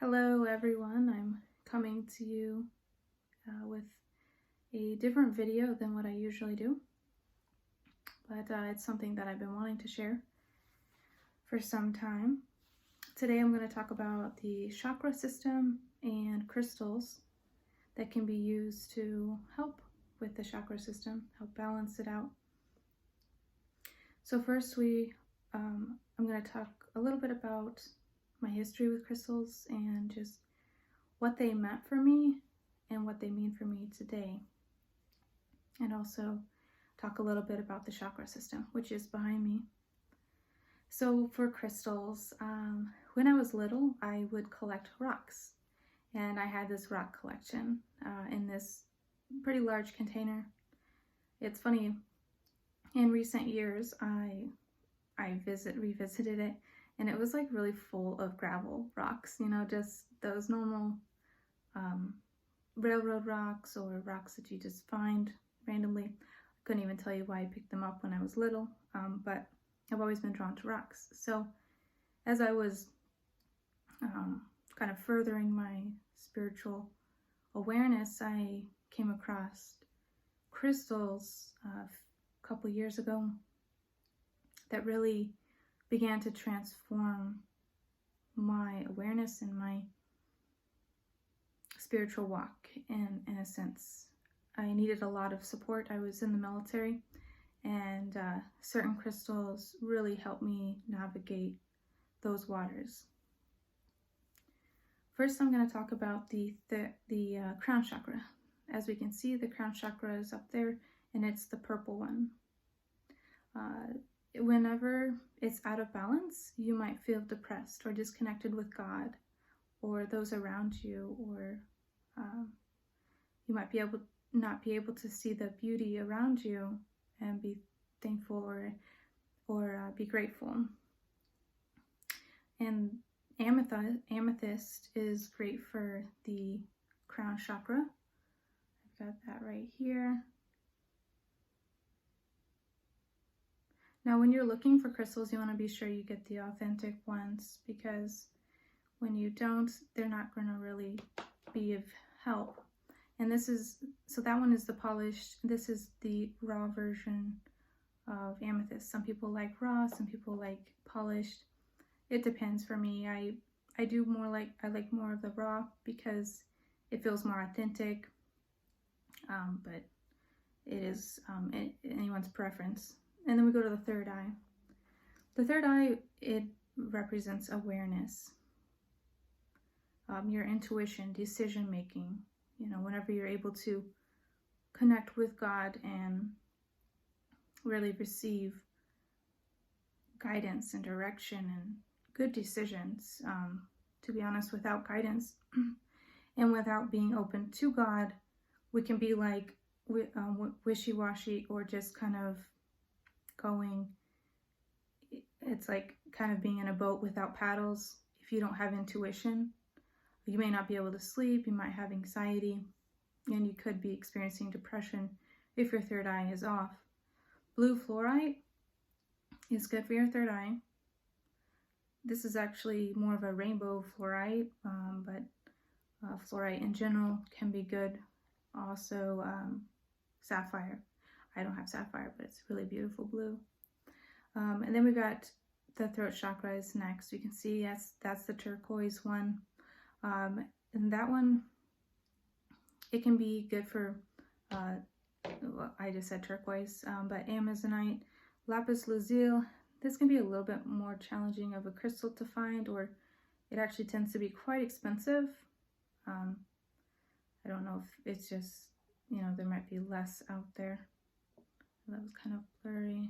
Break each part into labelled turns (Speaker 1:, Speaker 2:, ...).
Speaker 1: Hello everyone, I'm coming to you with a different video than what I usually do, but it's something that I've been wanting to share for some time. Today I'm going to talk about the chakra system and crystals that can be used to help with the chakra system, help balance it out. So first I'm going to talk a little bit about my history with crystals and just what they meant for me and what they mean for me today. And also talk a little bit about the chakra system, which is behind me. So for crystals, when I was little, I would collect rocks. And I had this rock collection in this pretty large container. It's funny, in recent years, I revisited it, and it was like really full of gravel rocks, you know, just those normal railroad rocks or rocks that you just find randomly. I couldn't even tell you why I picked them up when I was little, but I've always been drawn to rocks. So as I was kind of furthering my spiritual awareness, I came across crystals a couple years ago that really began to transform my awareness and my spiritual walk in a sense. I needed a lot of support. I was in the military, and certain crystals really helped me navigate those waters. First, I'm going to talk about the crown chakra. As we can see, the crown chakra is up there, and it's the purple one. Whenever it's out of balance, you might feel depressed or disconnected with God or those around you, or you might not be able to see the beauty around you and be thankful or be grateful. And amethyst is great for the crown chakra. I've got that right here. Now, when you're looking for crystals, you want to be sure you get the authentic ones, because when you don't, they're not going to really be of help. And so that one is the polished. This is the raw version of amethyst. Some people like raw, some people like polished. It depends for me. I like more of the raw because it feels more authentic. But it is anyone's preference. And then we go to the third eye. The third eye, it represents awareness, your intuition, decision making. You know, whenever you're able to connect with God and really receive guidance and direction and good decisions. To be honest, without guidance and without being open to God, we can be like wishy-washy, or just kind of going, it's like kind of being in a boat without paddles. If you don't have intuition, you may not be able to sleep, you might have anxiety, and you could be experiencing depression if your third eye is off. Blue fluorite is good for your third eye. This is actually more of a rainbow fluorite, but fluorite in general can be good. Also, sapphire. I don't have sapphire, but it's really beautiful blue. And then we got the throat chakra is next. You can see that's the turquoise one. And that one, it can be good for, I just said turquoise, but amazonite, lapis lazuli. This can be a little bit more challenging of a crystal to find, or it actually tends to be quite expensive. I don't know if it's just, you know, there might be less out there. That was kind of blurry,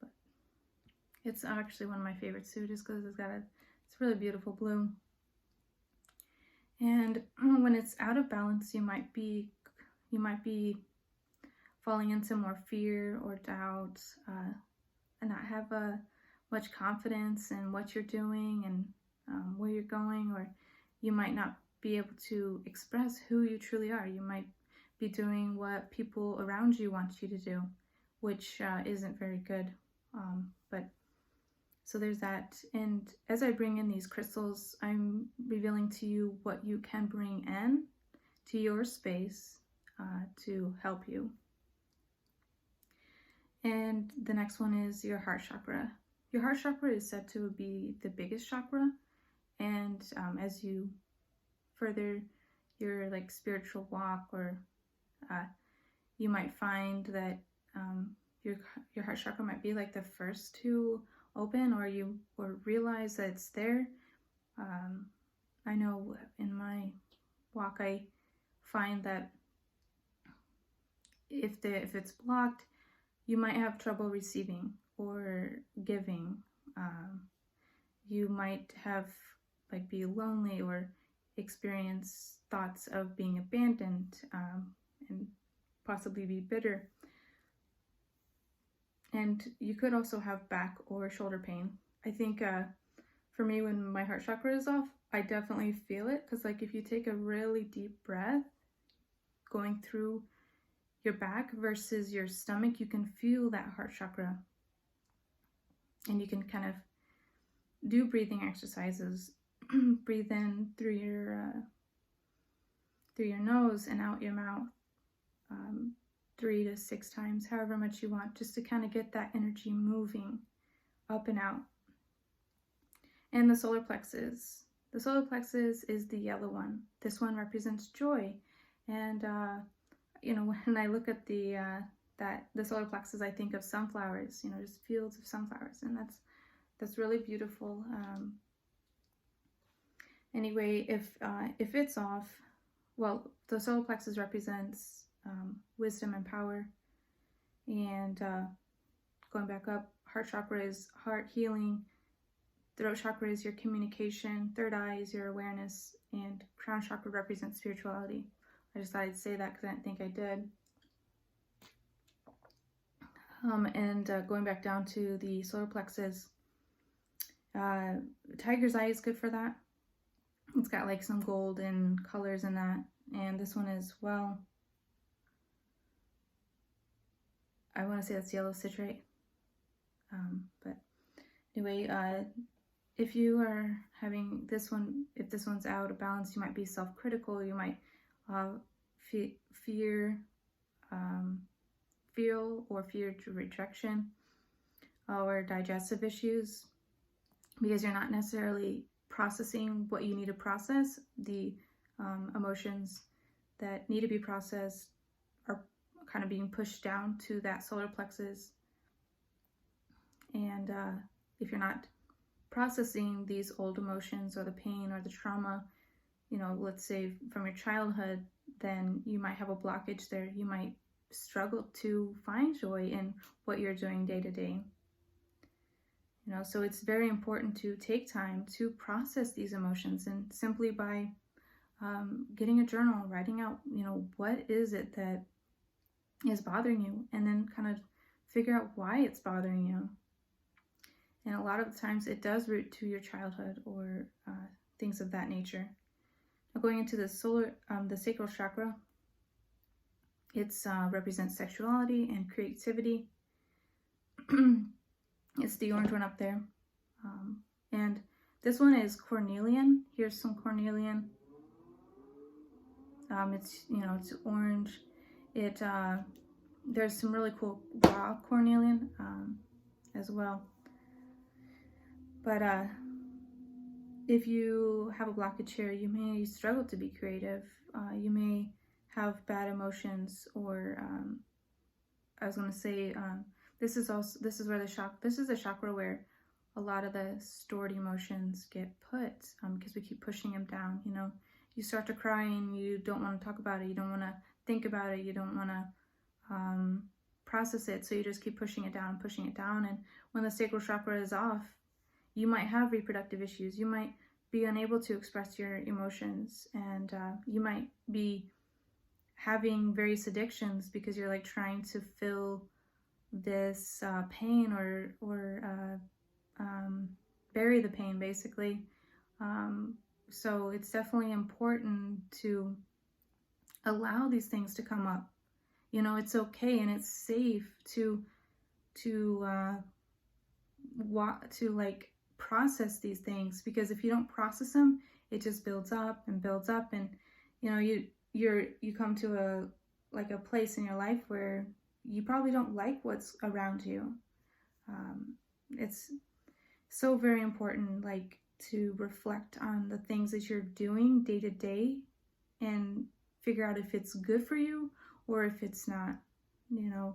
Speaker 1: but it's actually one of my favorites too, just because it's really beautiful blue. And when it's out of balance, you might be falling into more fear or doubt, and not have much confidence in what you're doing and where you're going, or you might not be able to express who you truly are. You might be doing what people around you want you to do, which isn't very good. But So there's that. And as I bring in these crystals, I'm revealing to you what you can bring in to your space to help you. And the next one is your heart chakra. Your heart chakra is said to be the biggest chakra, and as you further your like spiritual walk, or you might find that your heart chakra might be like the first to open, or realize that it's there. I know in my walk I find that if it's blocked, you might have trouble receiving or giving. You might have like be lonely or experience thoughts of being abandoned, and possibly be bitter. And you could also have back or shoulder pain. I think for me, when my heart chakra is off, I definitely feel it, because like if you take a really deep breath going through your back versus your stomach, you can feel that heart chakra. And you can kind of do breathing exercises. Breathe in through your nose and out your mouth 3 to 6 times, however much you want, just to kind of get that energy moving up and out. And the solar plexus. The solar plexus is the yellow one. This one represents joy. And you know, when I look at the solar plexus, I think of sunflowers. You know, just fields of sunflowers, and that's really beautiful. Anyway, if it's off, well, the solar plexus represents wisdom and power. And going back up, heart chakra is heart healing. Throat chakra is your communication. Third eye is your awareness. And crown chakra represents spirituality. I just thought I'd say that because I didn't think I did. And going back down to the solar plexus, tiger's eye is good for that. It's got like some golden colors in that. And this one is, well, I want to say that's yellow citrate. But anyway, if you are having this one, if this one's out of balance, you might be self-critical. You might fear rejection or digestive issues, because you're not necessarily processing what you need to process. The emotions that need to be processed are kind of being pushed down to that solar plexus. And if you're not processing these old emotions or the pain or the trauma, you know, let's say from your childhood, then you might have a blockage there. You might struggle to find joy in what you're doing day to day. You know, so it's very important to take time to process these emotions, and simply by getting a journal, writing out, you know, what is it that is bothering you, and then kind of figure out why it's bothering you. And a lot of the times it does root to your childhood or things of that nature. Now going into the sacral chakra, it's represents sexuality and creativity. It's the orange one up there. And this one is cornelian. Here's some cornelian. It's, you know, it's orange. It there's some really cool raw cornelian as well. But if you have a blockage here, you may struggle to be creative. You may have bad emotions, or I was going to say this is the chakra where a lot of the stored emotions get put, because we keep pushing them down. You know, you start to cry and you don't want to talk about it. You don't want to think about it. You don't want to process it. So you just keep pushing it down. And when the sacral chakra is off, you might have reproductive issues. You might be unable to express your emotions, and you might be having various addictions because you're like trying to fill this pain or bury the pain, basically. So it's definitely important to allow these things to come up. You know, it's okay and it's safe to like process these things, because if you don't process them, it just builds up and builds up, and you know, you come to a place in your life where you probably don't like what's around you. It's so very important, like, to reflect on the things that you're doing day to day and figure out if it's good for you or if it's not. You know,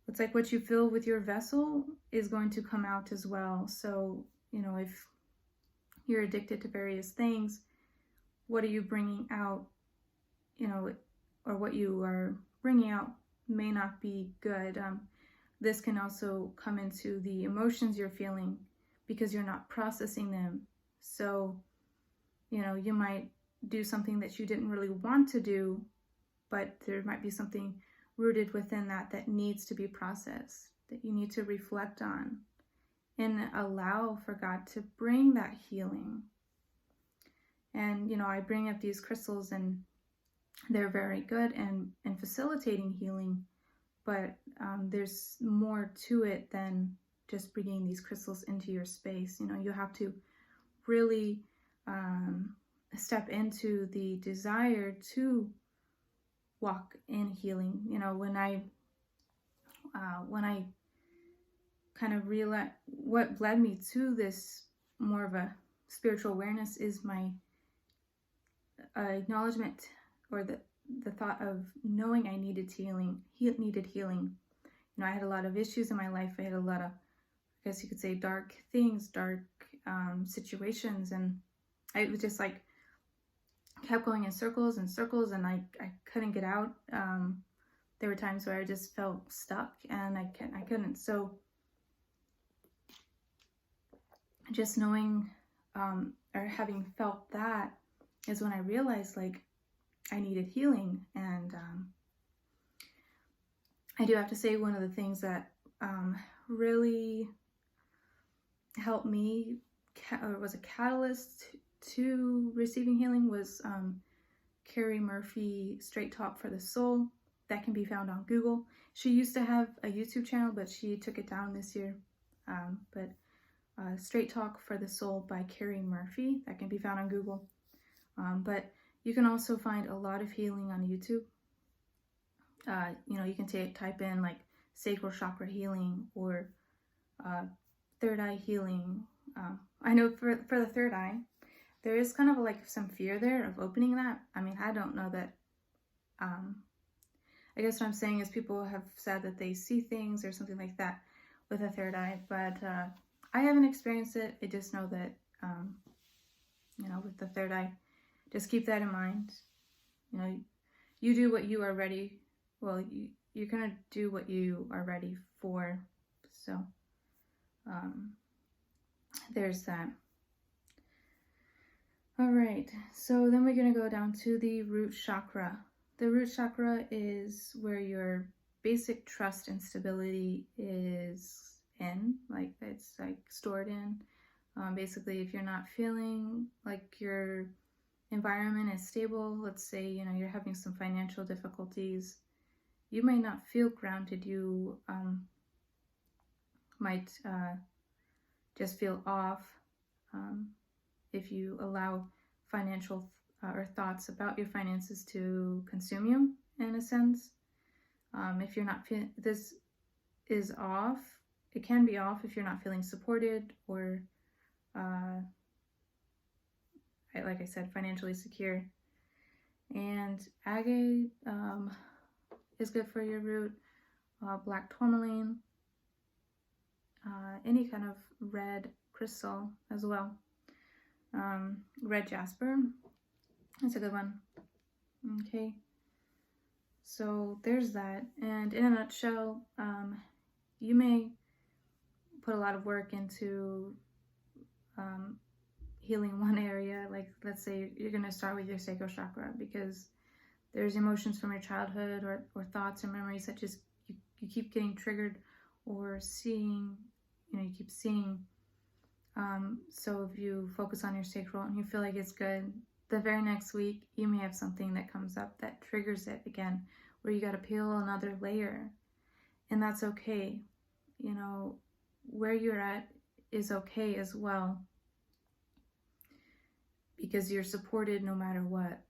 Speaker 1: it's like what you fill with your vessel is going to come out as well. So, you know, if you're addicted to various things, what are you bringing out? You know, or what you are bringing out may not be good. This can also come into the emotions you're feeling because you're not processing them. So, you know, you might do something that you didn't really want to do, but there might be something rooted within that needs to be processed, that you need to reflect on and allow for God to bring that healing. And, you know, I bring up these crystals and they're very good in facilitating healing, but there's more to it than just bringing these crystals into your space. You know, you have to really step into the desire to walk in healing. You know, when I kind of realized what led me to this more of a spiritual awareness is my acknowledgement, or the thought of knowing I needed healing. You know, I had a lot of issues in my life. I had a lot of, I guess you could say, dark things, dark situations, and I was just like kept going in circles and circles, and I couldn't get out. There were times where I just felt stuck and I couldn't. So just knowing or having felt that is when I realized, like, I needed healing. And I do have to say, one of the things that really helped me or was a catalyst to receiving healing was Carrie Murphy Straight Talk for the Soul. That can be found on Google. She used to have a YouTube channel, but she took it down this year. But Straight Talk for the Soul by Carrie Murphy, that can be found on Google. But you can also find a lot of healing on YouTube. You know, you can type in like sacral chakra healing or third eye healing. I know for the third eye, there is kind of like some fear there of opening that. I mean, I don't know that. I guess what I'm saying is people have said that they see things or something like that with a third eye, but I haven't experienced it. I just know that, you know, with the third eye, just keep that in mind. You know, you do what you are ready. Well, you're going to do what you are ready for. So, there's that. All right. So then we're going to go down to the root chakra. The root chakra is where your basic trust and stability is in. Like, it's like stored in. Basically, if you're not feeling like your environment is stable, let's say, you know, you're having some financial difficulties, you might not feel grounded. You might just feel off if you allow financial or thoughts about your finances to consume you, in a sense. If you're not feeling, this is off. It can be off if you're not feeling supported or like I said, financially secure. And agate is good for your root. Black tourmaline, any kind of red crystal as well. Red jasper, that's a good one. Okay, so there's that. And in a nutshell, you may put a lot of work into healing one area. Like, let's say you're going to start with your sacral chakra because there's emotions from your childhood or thoughts or memories that just you keep getting triggered or seeing, you know, you keep seeing. So if you focus on your sacral and you feel like it's good, the very next week you may have something that comes up that triggers it again, where you got to peel another layer, and that's okay. You know, where you're at is okay as well, because you're supported no matter what.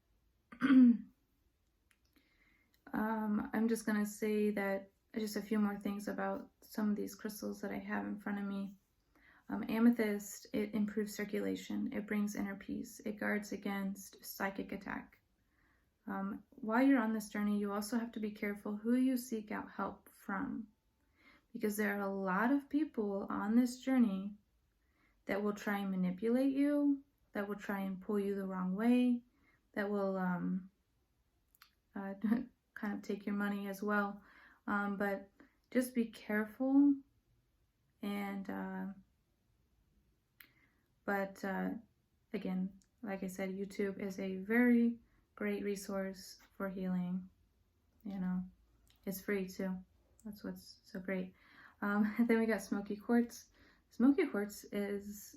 Speaker 1: I'm just going to say that just a few more things about some of these crystals that I have in front of me. Amethyst, it improves circulation. It brings inner peace. It guards against psychic attack. While you're on this journey, you also have to be careful who you seek out help from, because there are a lot of people on this journey that will try and manipulate you, that will try and pull you the wrong way, that will kind of take your money as well. But just be careful. And again, like I said, YouTube is a very great resource for healing. You know, it's free too. That's what's so great. Then we got smoky quartz. Smoky quartz is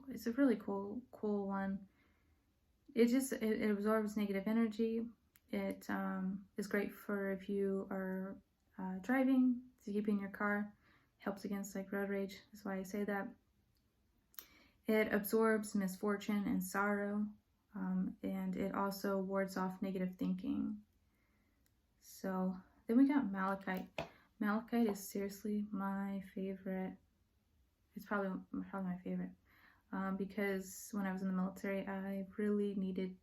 Speaker 1: it's a really cool one. It absorbs negative energy. It is great for if you are driving, to keep in your car. Helps against like road rage. That's why I say that. It absorbs misfortune and sorrow, and it also wards off negative thinking. So then we got malachite. Malachite is seriously my favorite. It's probably my favorite, because when I was in the military, I really needed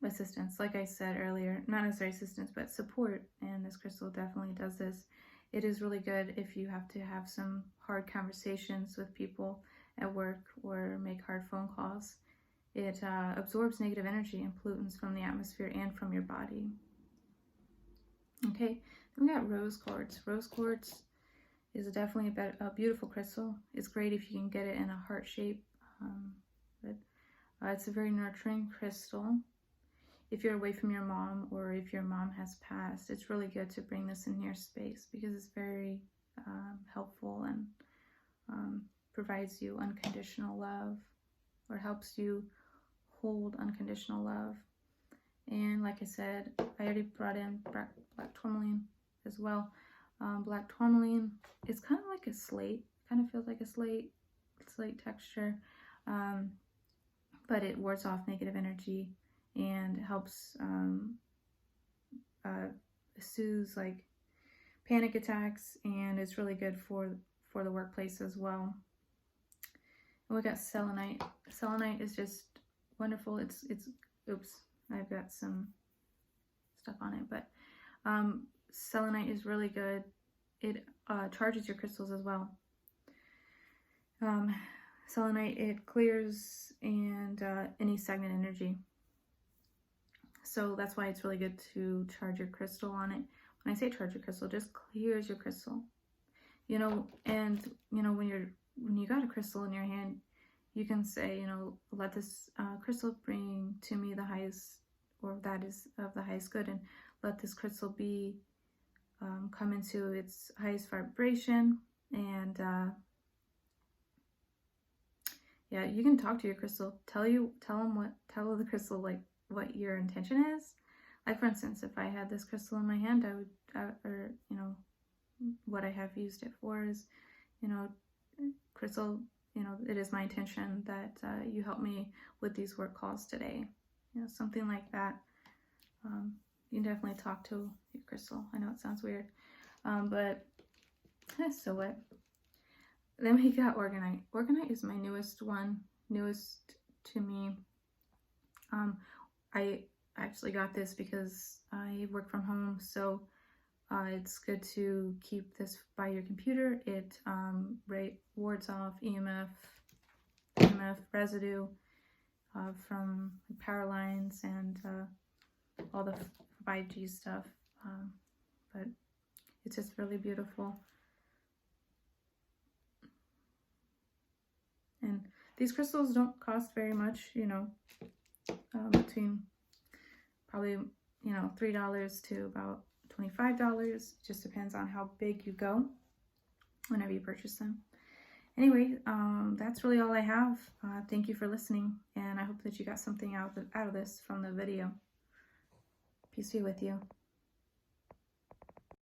Speaker 1: assistance. Like I said earlier, not necessarily assistance, but support, and this crystal definitely does this. It is really good if you have to have some hard conversations with people at work or make hard phone calls. It absorbs negative energy and pollutants from the atmosphere and from your body. Okay, then we got rose quartz. Rose quartz is definitely a beautiful crystal. It's great if you can get it in a heart shape, but it's a very nurturing crystal. If you're away from your mom, or if your mom has passed, it's really good to bring this in your space, because it's very helpful and provides you unconditional love, or helps you hold unconditional love. And like I said, I already brought in black tourmaline as well. Black tourmaline is kind of like a slate, kind of feels like a slate texture, but it wards off negative energy and helps soothe like panic attacks, and it's really good for the workplace as well. And we got selenite. Selenite is just wonderful. It's oops, I've got some stuff on it, but selenite is really good. It charges your crystals as well. Selenite, it clears and any stagnant energy. So that's why it's really good to charge your crystal on it. When I say charge your crystal, just clears your crystal. You know, and you know, when you got a crystal in your hand, you can say, you know, let this crystal bring to me the highest, or that is of the highest good, and let this crystal be come into its highest vibration. And yeah, you can talk to your crystal. Tell the crystal like what your intention is. Like for instance, if I had this crystal in my hand, I would, or you know, what I have used it for is, you know, crystal, you know, it is my intention that you help me with these work calls today. You know, something like that. You can definitely talk to your crystal. I know it sounds weird, but so what? Then we got organite. Organite is my newest to me. I actually got this because I work from home, so it's good to keep this by your computer. It wards off EMF residue from power lines and all the 5G stuff, but it's just really beautiful. And these crystals don't cost very much, you know, between probably, you know, $3 to about $25. It just depends on how big you go whenever you purchase them. Anyway, that's really all I have. Thank you for listening, and I hope that you got something out of this from the video. Peace be with you.